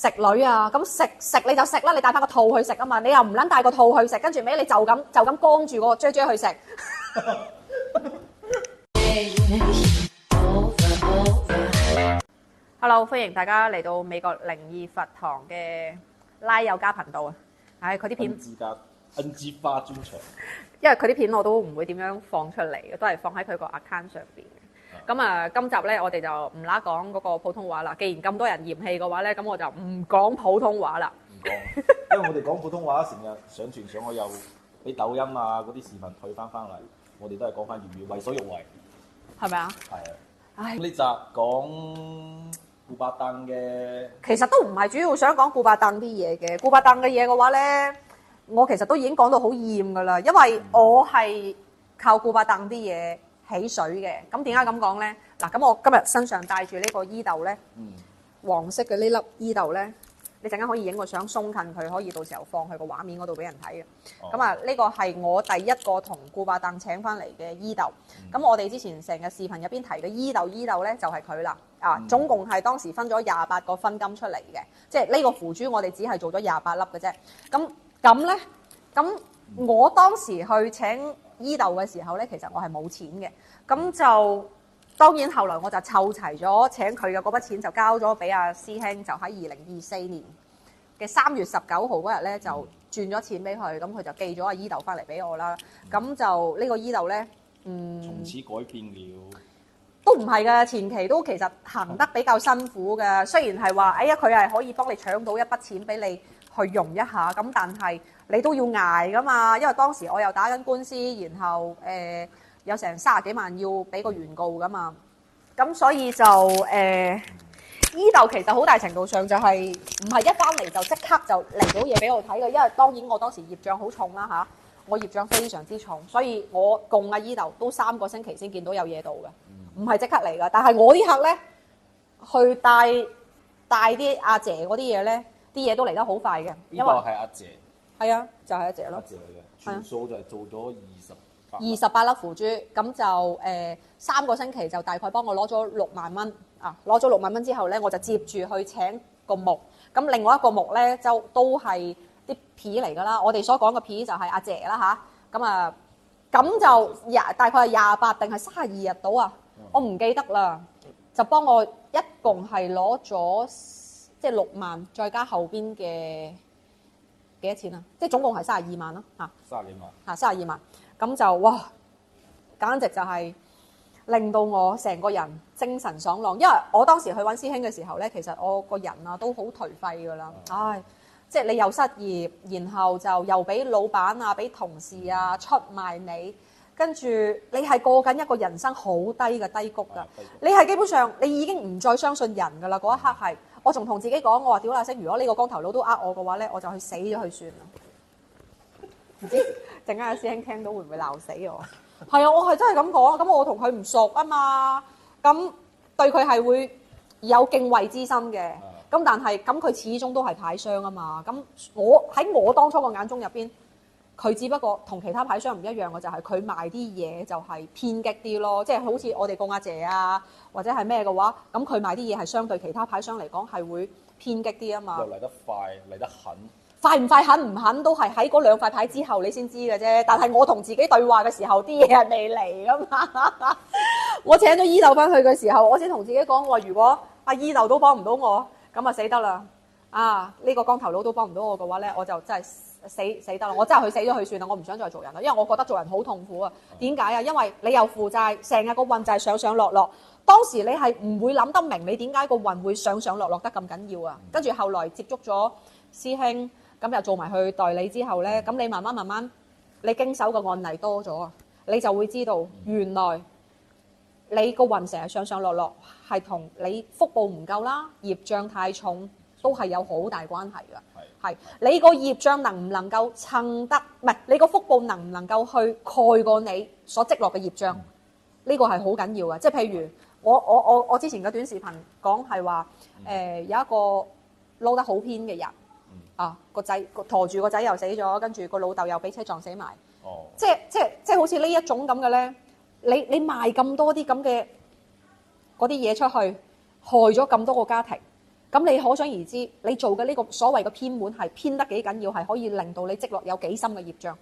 食女啊，咁食你就食啦，你帶翻個兔去食啊嘛，你又唔撚帶個兔去食，跟住尾你就咁光住個追去食。Hello， 歡迎大家嚟到美國靈異佛堂嘅拉友加頻道啊！唉，佢啲片 NG 花專場，因為佢啲片我都唔會點樣放出嚟嘅，都係放喺佢個 account 上邊嘅。咁啊，今集咧我哋就唔啦講嗰個普通話啦。既然咁多人嫌棄嘅話咧，咁我就唔講普通話啦。唔講，因為我哋講普通話成日上傳上去又俾抖音啊嗰啲視頻退翻嚟，我哋都係講翻粵語，為所欲為，係咪啊？係啊。唉，呢集講顧伯登嘅，其實都唔係主要想講顧伯登啲嘢嘅。顧伯登嘅嘢嘅話咧，我其實都已經講到好厭噶啦，因為我係靠顧伯登啲嘢起水嘅。咁點解咁講咧？嗱，咁我今日身上帶住呢個衣豆咧，黃色嘅呢粒衣豆咧，你陣間可以影個相鬆近佢，可以到時候放去個畫面嗰度俾人睇嘅。咁啊，呢個係我第一個同顧伯登請翻嚟嘅衣豆。咁我哋之前成個視頻入邊提嘅衣豆咧，就係佢啦。總共係當時分咗28個分金出嚟嘅，即係呢個符珠我哋只係做咗28粒嘅啫。咁咧，咁我當時去請衣豆嘅時候咧，其實我係冇錢嘅。咁就當然後來我就湊齊咗請佢嘅嗰筆錢，就交咗俾阿師兄，就喺2024年嘅3月19號嗰日咧，就轉咗錢俾佢，咁佢就寄咗阿衣豆翻嚟俾我啦。咁就呢個衣豆咧，從此改變了。都唔係㗎，前期都其實行得比較辛苦嘅。雖然係話，哎呀，佢係可以幫你搶到一筆錢俾你去用一下，咁但係你都要捱㗎嘛。因為當時我又打緊官司，然後有成30幾萬要俾個原告㗎嘛。咁所以就衣豆其實好大程度上就係唔係一翻嚟就即刻就嚟到嘢俾我睇嘅，因為當然我當時業障好重啦嚇，我業障非常之重，所以我供阿衣豆都3個星期先見到有嘢到嘅。唔係即刻嚟㗎，但係我啲客咧去帶啲阿姐嗰啲嘢咧，啲嘢都嚟得好快嘅。呢個係阿姐，係啊，就係阿姐咯。阿姐嚟嘅，全數就係做咗28粒符珠，咁就3個星期就大概幫我攞咗6萬蚊啊！攞咗6萬蚊之後咧，我就接住去請個木。咁另外一個木咧就都係啲皮嚟㗎啦。我哋所講嘅皮就係阿姐啦吓，咁啊，咁就大概係28定係32日到啊！我唔記得啦，就幫我一共係攞咗即係6萬，再加後邊嘅幾多錢啊？即係總共係32萬啦嚇。32萬，咁就哇，簡直就係令到我成個人精神爽朗。因為我當時去揾師兄嘅時候咧，其實我個人啊都好頹廢㗎啦。唉，即係你又失業，然後就又俾老闆啊、俾同事啊出賣你。跟住你係過緊一個人生好低嘅低谷㗎，你係基本上你已經唔再相信人㗎啦。嗰一刻係，我仲同自己講，我話屌阿星，如果呢個光頭佬都呃我嘅話咧，我就去死咗佢算啦。唔知陣間阿師兄聽到會唔會鬧死我？係啊，我係真係咁講，咁我同佢唔熟啊嘛，咁對佢係會有敬畏之心嘅。咁但係咁佢始終都係牌商啊嘛，咁我喺我當初個眼中入邊。佢只不過同其他牌商唔一樣嘅就係佢賣啲嘢就係偏激啲咯，即係好似我哋供阿姐啊或者係咩嘅話，咁佢賣啲嘢係相對其他牌商嚟講係會偏激啲啊嘛。又嚟得快，嚟得狠。快唔快、狠唔狠都係喺嗰2塊牌之後你先知嘅啫。但係我同自己對話嘅時候，啲嘢係未嚟噶嘛。我請咗衣豆翻去嘅時候，我先同自己講，我話如果阿衣豆都幫唔到我，咁啊死得啦。呢個光頭佬都幫唔到我嘅話咧，我就真係死得啦！我真係去死咗佢算啦，我唔想再做人啦，因為我覺得做人好痛苦啊。點解啊？因為你又負債，成日個運就係上上落落。當時你係唔會諗得明你點解個運會上上落落得咁緊要啊？跟住後來接觸咗師兄，咁又做埋去代理之後咧，咁你慢慢你經手嘅案例多咗啊，你就會知道原來你個運成日上上落落係同你福報唔夠啦，業障太重。都係有好大關係㗎，係你個業障能唔能夠撐得，唔係你個福報能唔能夠去蓋過你所積落嘅業障？呢個係好緊要嘅。即係譬如我之前嘅短視頻講係話，有一個撈得好偏嘅人，個仔陀住個仔又死咗，跟住個老豆又俾車撞死埋，即係好似呢一種咁嘅咧，你賣咁多啲咁嘅嗰啲嘢出去，害咗咁多個家庭。咁你可想而知，你做嘅呢個所謂嘅偏門係偏得幾緊要，係可以令到你積落有幾深嘅業障。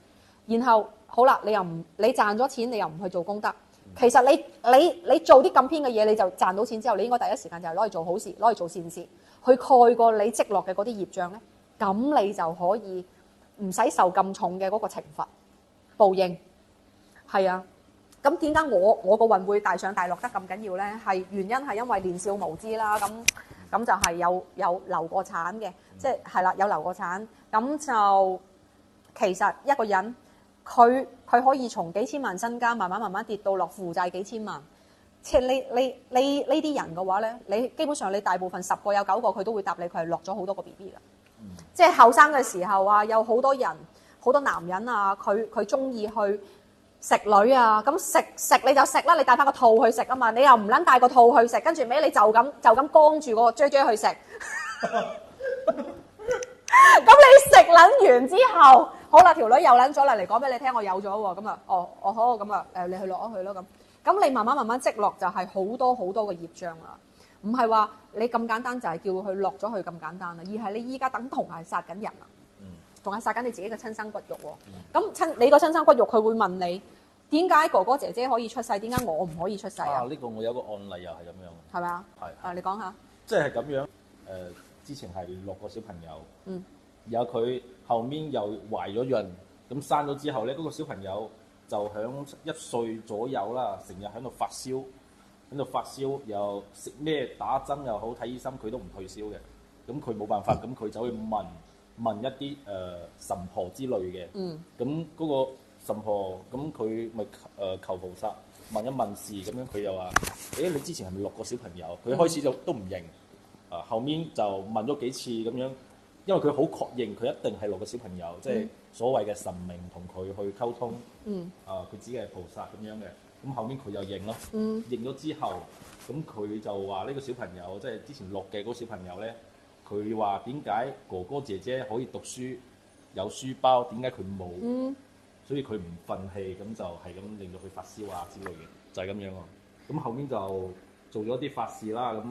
然後好啦，你賺咗錢，你又唔去做功德。其實你做啲咁偏嘅嘢，你就賺到錢之後，你應該第一時間就係攞嚟做好事，攞嚟做善事，去蓋過你積落嘅嗰啲業障咧。咁你就可以唔使受咁重嘅嗰個懲罰報應。係啊，咁點解我個運會大上大落得咁緊要咧？係原因係因為年少無知啦，咁就係有流過產嘅，即係啦，有流過產，咁就其實一個人佢可以從幾千萬身家慢慢跌到落負債幾千萬，即係呢啲人嘅話咧，你基本上你大部分10個有9個佢都會答你，佢係落咗好多個 BB 㗎。即係後生嘅時候啊，有好多人好多男人啊，佢中意去食女啊，咁食你就食啦，你帶翻個套去食啊嘛，你又唔撚帶個套去食，跟住尾你就咁光住個追去食。咁你食撚完之後，好啦，條女又撚咗啦，嚟講俾你聽，我有咗喎，咁啊，好，咁啊，你去落咗去咯咁。咁你慢慢積落就係好多嘅業障啦，唔係話你咁簡單就係叫佢落咗去咁簡單啦，而係你依家等同係殺緊人啊！同係殺緊你自己嘅親生骨肉喎。咁你個親生骨肉，佢會問你點解哥哥姐姐可以出世，點解我唔可以出世啊？呢個我有個案例又係咁樣。係咪啊？係。你講下。即係咁樣。之前係6個小朋友。有佢後面又懷咗孕，咁生咗之後咧，嗰個小朋友就響1歲左右啦，成日喺度發燒，又食咩打針又好睇醫生，佢都唔退燒嘅。咁佢冇辦法，咁佢走去問一啲神婆之類嘅，咁嗰個神婆咁佢咪求菩薩問一問事，咁樣佢又話：你之前係咪6個小朋友？佢開始就都唔認，後面就問咗幾次咁樣，因為佢好確認佢一定係6個小朋友，即係所謂嘅神明同佢去溝通，佢自己係菩薩咁樣嘅，咁後面佢又認咯，認咗之後，咁佢就話呢個小朋友即係之前落嘅嗰個小朋友咧。佢話點解哥哥姐姐可以讀書有書包，點解佢冇？所以佢唔憤氣，咁就係咁令到佢發燒啊之類嘅，就係咁樣咯。咁後面就做咗啲法事啦，咁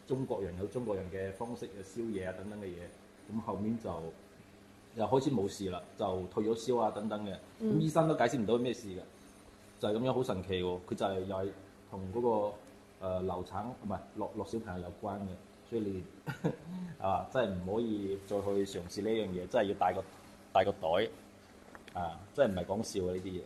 中國人有中國人嘅方式嘅燒嘢啊等等嘅嘢，咁後面就又開始冇事啦，就退咗燒啊等等嘅。咁醫生都解釋唔到咩事嘅，就係咁樣好神奇喎。佢就係又係同嗰個流產唔係落小朋友有關嘅。所以你真係唔可以再去嘗試呢樣嘢，真係要帶個袋真係唔係講笑嘅呢啲嘢。